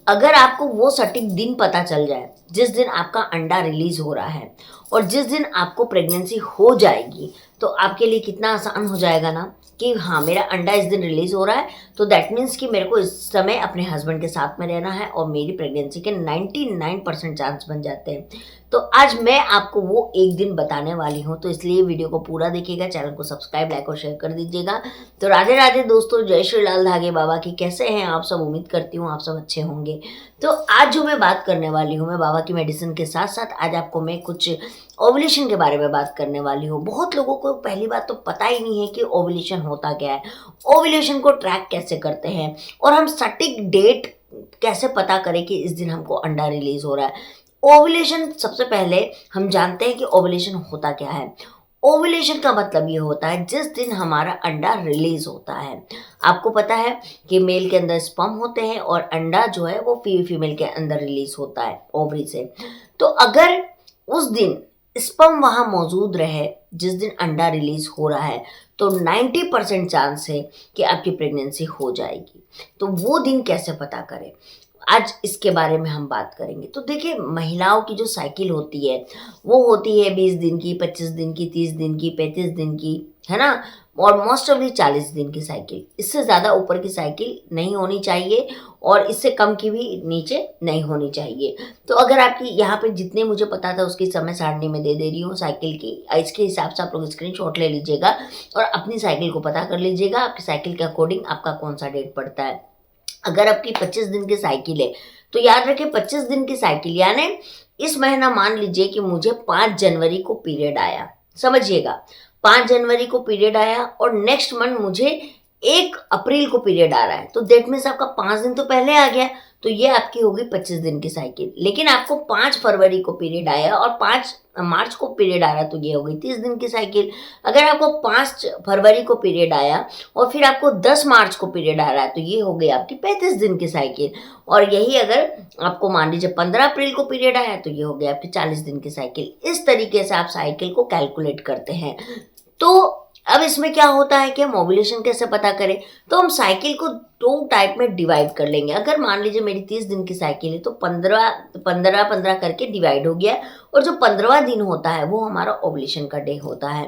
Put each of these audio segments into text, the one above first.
अगर आपको वो सटीक दिन पता चल जाए जिस दिन आपका अंडा रिलीज हो रहा है और जिस दिन आपको प्रेगनेंसी हो जाएगी, तो आपके लिए कितना आसान हो जाएगा ना कि हाँ, मेरा अंडा इस दिन रिलीज हो रहा है, तो दैट मीन्स कि मेरे को इस समय अपने हस्बैंड के साथ में रहना है और मेरी प्रेगनेंसी के 99% चांस बन जाते हैं। तो आज मैं आपको वो एक दिन बताने वाली हूँ, तो इसलिए वीडियो को पूरा देखिएगा, चैनल को सब्सक्राइब, लाइक और शेयर कर दीजिएगा। तो राधे राधे दोस्तों, जय श्री लाल धागे बाबा की। कैसे हैं आप सब? उम्मीद करती हूँ आप सब अच्छे होंगे। तो आज जो मैं बात करने वाली हूँ, मैं बाबा की मेडिसिन के साथ साथ आज आपको मैं कुछ ओवुलेशन के बारे में बात करने वाली हूँ। बहुत लोगों को पहली बात तो पता ही नहीं है कि ओवुलेशन होता क्या है, ओवुलेशन को ट्रैक कैसे करते हैं और हम सटीक डेट कैसे पता करें कि इस दिन हमको अंडा रिलीज हो रहा है। ओवुलेशन, सबसे पहले हम जानते हैं कि ओवुलेशन होता क्या है। ओवुलेशन का मतलब ये होता है जिस दिन हमारा अंडा रिलीज होता है। आपको पता है कि मेल के अंदर स्पर्म होते हैं और अंडा जो है वो फीमेल के अंदर रिलीज होता है ओवरी से। तो अगर उस दिन स्पर्म वहाँ मौजूद रहे जिस दिन अंडा रिलीज हो रहा है, तो 90% चांस है कि आपकी प्रेगनेंसी हो जाएगी। तो वो दिन कैसे पता करें, आज इसके बारे में हम बात करेंगे। तो देखिए, महिलाओं की जो साइकिल होती है वो होती है 20 दिन की, 25 दिन की, 30 दिन की, 35 दिन की, है ना, और मोस्ट ऑफली 40 दिन की साइकिल। इससे ज़्यादा ऊपर की साइकिल नहीं होनी चाहिए और इससे कम की भी नीचे नहीं होनी चाहिए। तो अगर आपकी यहाँ पे जितने मुझे पता था उसकी समय सारणी में दे रही हूँ साइकिल की, इसके हिसाब से आप लोग स्क्रीनशॉट ले लीजिएगा और अपनी साइकिल को पता कर लीजिएगा आपकी साइकिल के अकॉर्डिंग आपका कौन सा डेट पड़ता है। अगर आपकी 25 दिन की साइकिल है तो याद रखें 25 दिन की साइकिल यानी इस महीना मान लीजिए कि मुझे 5 जनवरी को पीरियड आया, समझिएगा 5 जनवरी को पीरियड आया और नेक्स्ट मंथ मुझे 1 अप्रैल को पीरियड आ रहा है, तो डेट मीन्स आपका 5 दिन तो पहले आ गया, तो ये आपकी होगी 25 दिन की साइकिल। लेकिन आपको 5 फरवरी को पीरियड आया और 5 मार्च को पीरियड आ रहा है, तो ये हो गई 30 दिन की साइकिल। अगर आपको 5 फरवरी को पीरियड आया और फिर आपको 10 मार्च को पीरियड आ रहा है, तो ये हो गई आपकी 35 दिन की साइकिल। और यही अगर आपको मान लीजिए 15 अप्रैल को पीरियड आया, तो ये हो गई आपकी 40 दिन की साइकिल। इस तरीके से आप साइकिल को कैलकुलेट करते हैं। तो अब इसमें क्या होता है कि हम ओवुलेशन कैसे पता करें, तो हम साइकिल को 2 टाइप में डिवाइड कर लेंगे। अगर मान लीजिए मेरी 30 दिन की साइकिल है तो 15 करके डिवाइड हो गया और जो 15वां दिन होता है वो हमारा ओवुलेशन का डे होता है।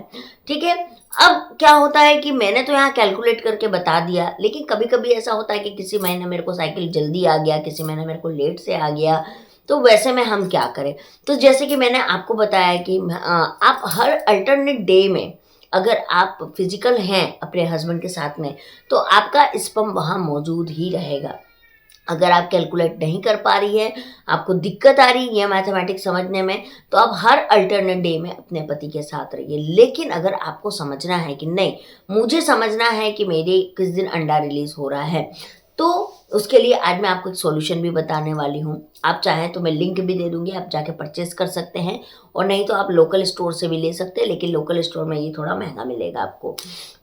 ठीक है, अब क्या होता है कि मैंने तो यहाँ कैलकुलेट करके बता दिया, लेकिन कभी कभी ऐसा होता है कि किसी महीने मेरे को साइकिल जल्दी आ गया, किसी महीने मेरे को लेट से आ गया, तो वैसे में हम क्या करें। तो जैसे कि मैंने आपको बताया कि आप हर अल्टरनेट डे में अगर आप फिजिकल हैं अपने हस्बैंड के साथ में, तो आपका स्पर्म वहाँ मौजूद ही रहेगा। अगर आप कैलकुलेट नहीं कर पा रही है, आपको दिक्कत आ रही है मैथमेटिक्स समझने में, तो आप हर अल्टरनेट डे में अपने पति के साथ रहिए। लेकिन अगर आपको समझना है कि नहीं, मुझे समझना है कि मेरे किस दिन अंडा रिलीज हो रहा है, तो उसके लिए आज मैं आपको एक सॉल्यूशन भी बताने वाली हूँ। आप चाहें तो मैं लिंक भी दे दूँगी, आप जाके परचेस कर सकते हैं, और नहीं तो आप लोकल स्टोर से भी ले सकते हैं, लेकिन लोकल स्टोर में ये थोड़ा महंगा मिलेगा आपको।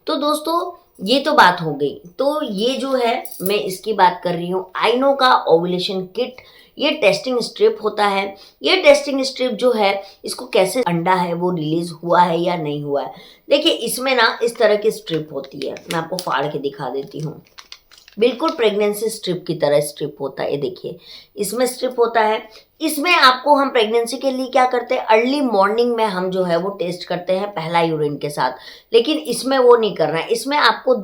तो दोस्तों, ये तो बात हो गई। तो ये जो है मैं इसकी बात कर रही हूँ आइनो का ओवुलेशन किट। ये टेस्टिंग स्ट्रिप होता है। ये टेस्टिंग स्ट्रिप जो है, इसको कैसे अंडा है वो रिलीज हुआ है या नहीं हुआ है, देखिए इसमें ना इस तरह की स्ट्रिप होती है। मैं आपको फाड़ के दिखा देती हूँ। बिल्कुल प्रेगनेंसी स्ट्रिप की तरह स्ट्रिप होता है। देखिए इसमें स्ट्रिप होता है। इसमें आपको हम प्रेगनेंसी के लिए क्या करते हैं, अर्ली मॉर्निंग में हम जो है वो टेस्ट करते हैं पहला यूरिन के साथ। लेकिन इसमें वो नहीं करना है। इसमें आपको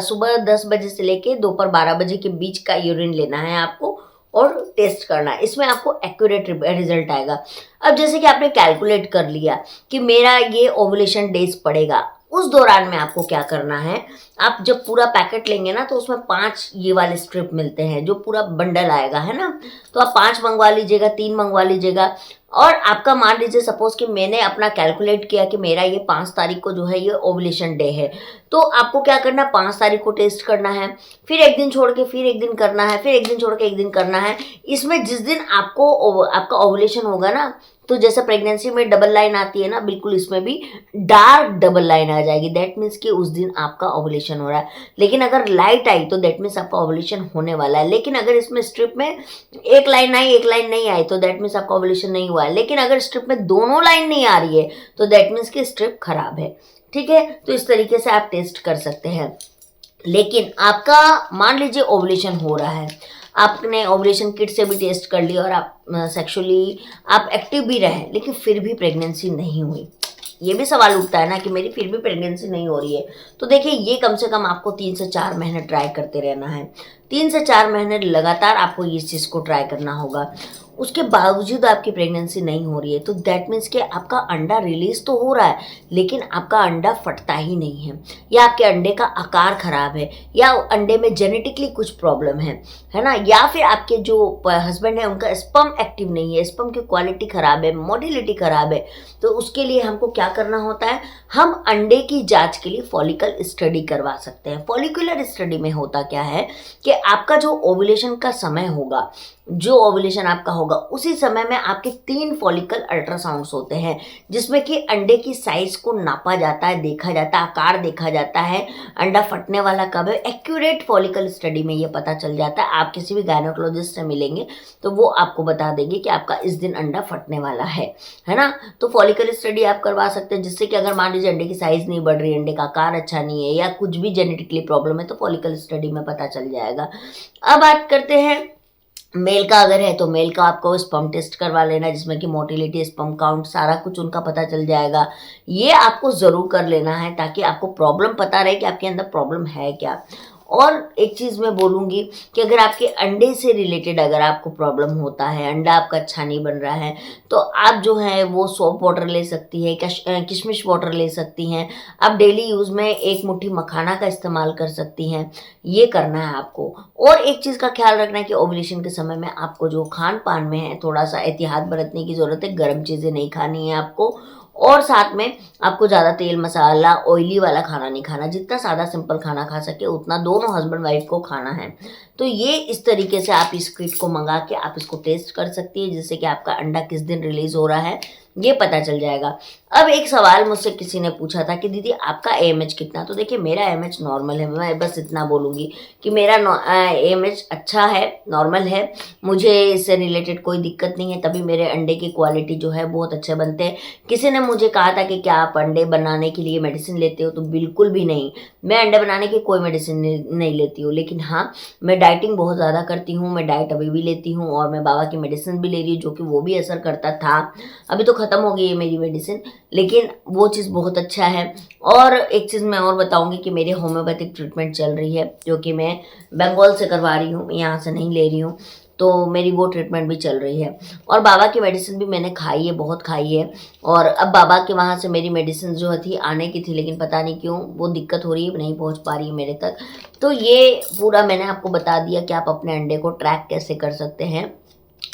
सुबह 10 बजे से लेके दोपहर 12 बजे के बीच का यूरिन लेना है आपको और टेस्ट करना है। इसमें आपको एक्यूरेट रिजल्ट आएगा। अब जैसे कि आपने कैलकुलेट कर लिया कि मेरा ये ओवुलेशन डेज पड़ेगा, उस दौरान में आपको क्या करना है, आप जब पूरा पैकेट लेंगे ना तो उसमें 5 ये वाले स्ट्रिप मिलते हैं, जो पूरा बंडल आएगा, है ना। तो आप 5 मंगवा लीजिएगा, 3 मंगवा लीजिएगा। और आपका मान लीजिए सपोज कि मैंने अपना कैलकुलेट किया कि मेरा ये 5 तारीख को जो है ये ओवुलेशन डे है, तो आपको क्या करना है, 5 तारीख को टेस्ट करना है, फिर एक दिन छोड़ के फिर एक दिन करना है, फिर एक दिन छोड़ के एक दिन करना है। इसमें जिस दिन आपका ओवुलेशन होगा ना, तो जैसे प्रेगनेंसी में डबल लाइन आती है ना, बिल्कुल इसमें भी डार्क डबल लाइन आ जाएगी। दैट मीन्स कि उस दिन आपका ओवुलेशन हो रहा है। लेकिन अगर लाइट आई तो दैट मीन्स आपका ओवुलेशन होने वाला है। लेकिन अगर इसमें स्ट्रिप में एक लाइन आई, एक लाइन नहीं आई, तो दैट मीन्स आपका ओवुलेशन नहीं हुआ है। लेकिन अगर स्ट्रिप में दोनों लाइन नहीं आ रही है, तो दैट मीन्स कि स्ट्रिप खराब है। ठीक है, तो इस तरीके से आप टेस्ट कर सकते हैं। लेकिन आपका मान लीजिए ओवुलेशन हो रहा है, आपने ओवुलेशन किट से भी टेस्ट कर लिया और आप सेक्सुअली आप एक्टिव भी रहे, लेकिन फिर भी प्रेगनेंसी नहीं हुई, ये भी सवाल उठता है ना कि मेरी फिर भी प्रेगनेंसी नहीं हो रही है। तो देखिए, ये कम से कम आपको 3 से 4 महीने ट्राई करते रहना है। 3 से 4 महीने लगातार आपको इस चीज़ को ट्राई करना होगा। उसके बावजूद आपकी प्रेगनेंसी नहीं हो रही है, तो दैट मीन्स कि आपका अंडा रिलीज तो हो रहा है, लेकिन आपका अंडा फटता ही नहीं है, या आपके अंडे का आकार खराब है, या अंडे में जेनेटिकली कुछ प्रॉब्लम है ना, या फिर आपके जो हस्बैंड है उनका स्पर्म एक्टिव नहीं है, स्पर्म की क्वालिटी खराब है, मोटिलिटी खराब है। तो उसके लिए हमको क्या करना होता है, हम अंडे की जांच के लिए फॉलिकल स्टडी करवा सकते हैं। फॉलिकुलर स्टडी में होता क्या है कि आपका जो ओवुलेशन का समय होगा, जो ओवुलेशन आपका होगा, उसी समय में आपके 3 फॉलिकल अल्ट्रासाउंड्स होते हैं, जिसमें कि अंडे की साइज को नापा जाता है, देखा जाता है, आकार देखा जाता है, अंडा फटने वाला कब है। एक्यूरेट फॉलिकल स्टडी में ये पता चल जाता है। आप किसी भी गायनेकोलॉजिस्ट से मिलेंगे तो वो आपको बता देंगे कि आपका इस दिन अंडा फटने वाला है ना। तो फॉलिकल स्टडी आप करवा सकते हैं, जिससे कि अगर मान लीजिए अंडे की साइज नहीं बढ़ रही, अंडे का आकार अच्छा नहीं है, या कुछ भी जेनेटिकली प्रॉब्लम है, तो फॉलिकल स्टडी में पता चल जाएगा। अब बात करते हैं मेल का, अगर है तो मेल का आपको स्पर्म टेस्ट करवा लेना, जिसमें कि मोटिलिटी, स्पर्म काउंट, सारा कुछ उनका पता चल जाएगा। ये आपको ज़रूर कर लेना है, ताकि आपको प्रॉब्लम पता रहे कि आपके अंदर प्रॉब्लम है क्या। और एक चीज़ मैं बोलूँगी कि अगर आपके अंडे से रिलेटेड अगर आपको प्रॉब्लम होता है, अंडा आपका अच्छा नहीं बन रहा है, तो आप जो है वो सोप वाटर ले सकती है, किशमिश वाटर ले सकती हैं। आप डेली यूज़ में 1 मुट्ठी मखाना का इस्तेमाल कर सकती हैं। ये करना है आपको। और एक चीज़ का ख्याल रखना है कि ओवुलेशन के समय में आपको जो खान पान में है, थोड़ा सा एहतियात बरतने की ज़रूरत है। गर्म चीज़ें नहीं खानी है आपको, और साथ में आपको ज़्यादा तेल मसाला ऑयली वाला खाना नहीं खाना। जितना सादा सिंपल खाना खा सके उतना दोनों हस्बैंड वाइफ को खाना है। तो ये इस तरीके से आप इस किट को मंगा के आप इसको टेस्ट कर सकती है, जिससे कि आपका अंडा किस दिन रिलीज हो रहा है ये पता चल जाएगा। अब एक सवाल मुझसे किसी ने पूछा था कि दीदी आपका AMH कितना। तो देखिए, मेरा AMH नॉर्मल है। मैं बस इतना बोलूँगी कि मेरा AMH अच्छा है, नॉर्मल है, मुझे इससे रिलेटेड कोई दिक्कत नहीं है। तभी मेरे अंडे की क्वालिटी जो है बहुत अच्छे बनते हैं। किसी ने मुझे कहा था कि क्या आप अंडे बनाने के लिए मेडिसिन लेते हो, तो बिल्कुल भी नहीं, मैं अंडे बनाने की कोई मेडिसिन नहीं लेती हूँ। लेकिन हाँ, मैं डाइटिंग बहुत ज़्यादा करती हूँ, मैं डाइट अभी भी लेती हूँ, और मैं बाबा की मेडिसिन भी ले रही हूँ, जो कि वो भी असर करता था। अभी तो ख़त्म हो गई है मेरी मेडिसिन, लेकिन वो चीज़ बहुत अच्छा है। और एक चीज़ मैं और बताऊंगी कि मेरी होम्योपैथिक ट्रीटमेंट चल रही है, जो कि मैं बंगाल से करवा रही हूँ, यहाँ से नहीं ले रही हूँ। तो मेरी वो ट्रीटमेंट भी चल रही है, और बाबा की मेडिसिन भी मैंने खाई है, बहुत खाई है। और अब बाबा के वहाँ से मेरी मेडिसिन जो थी आने की थी, लेकिन पता नहीं क्यों वो दिक्कत हो रही है, नहीं पहुँच पा रही है मेरे तक। तो ये पूरा मैंने आपको बता दिया कि आप अपने अंडे को ट्रैक कैसे कर सकते हैं।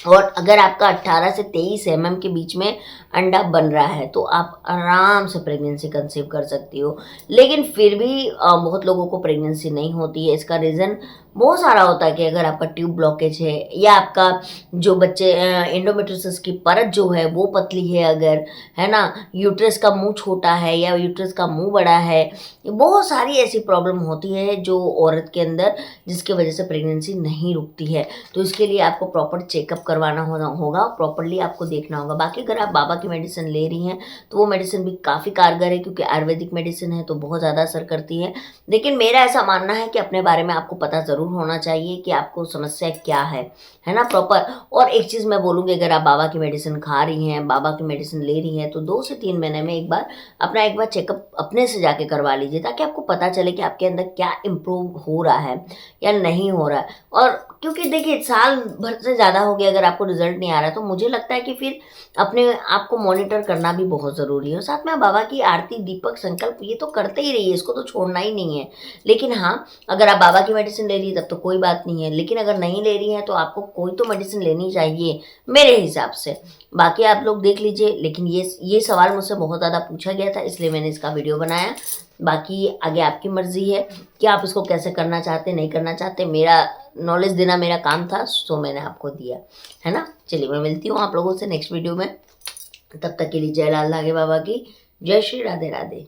और अगर आपका 18 से 23 mm के बीच में अंडा बन रहा है, तो आप आराम से प्रेगनेंसी कंसीव कर सकती हो। लेकिन फिर भी बहुत लोगों को प्रेगनेंसी नहीं होती है। इसका रीज़न बहुत सारा होता है कि अगर आपका ट्यूब ब्लॉकेज है, या आपका जो बच्चे एंडोमेट्रियोसिस की परत जो है वो पतली है, अगर है ना, यूट्रस का मुंह छोटा है या यूट्रस का मुंह बड़ा है, बहुत सारी ऐसी प्रॉब्लम होती है जो औरत के अंदर, जिसकी वजह से प्रेगनेंसी नहीं रुकती है। तो इसके लिए आपको प्रॉपर चेकअप करवाना होगा, प्रॉपरली आपको देखना होगा। बाकी अगर आप बाबा की मेडिसिन ले रही हैं तो वो मेडिसिन भी काफ़ी कारगर है, क्योंकि आयुर्वेदिक मेडिसिन है तो बहुत ज़्यादा असर करती है। लेकिन मेरा ऐसा मानना है कि अपने बारे में आपको पता ज़रूर होना चाहिए कि आपको समस्या क्या है ना, प्रॉपर। और एक चीज़ मैं बोलूँगी, अगर आप बाबा की मेडिसिन खा रही हैं, बाबा की मेडिसिन ले रही हैं, तो 2 से 3 महीने में एक बार चेकअप अपने से जाके करवा लीजिए, ताकि आपको पता चले कि आपके अंदर क्या इम्प्रूव हो रहा है या नहीं हो रहा है। और क्योंकि देखिए, साल भर से ज़्यादा हो गया, अगर आपको रिजल्ट नहीं आ रहा है, तो मुझे लगता है कि फिर अपने आप को मॉनिटर करना भी बहुत ज़रूरी है। साथ में बाबा की आरती, दीपक, संकल्प ये तो करते ही रहिए, इसको तो छोड़ना ही नहीं है। लेकिन हाँ, अगर आप बाबा की मेडिसिन ले रही है तब तो कोई बात नहीं है, लेकिन अगर नहीं ले रही है तो आपको कोई तो मेडिसिन लेनी चाहिए मेरे हिसाब से। बाकी आप लोग देख लीजिए। लेकिन ये सवाल मुझसे बहुत ज़्यादा पूछा गया था, इसलिए मैंने इसका वीडियो बनाया। बाकी आगे आपकी मर्ज़ी है कि आप इसको कैसे करना चाहते, नहीं करना चाहते। मेरा नॉलेज देना मेरा काम था, सो मैंने आपको दिया, है ना। चलिए, मैं मिलती हूँ आप लोगों से नेक्स्ट वीडियो में। तब तक के लिए जय लाल धागे बाबा की, जय श्री राधे राधे।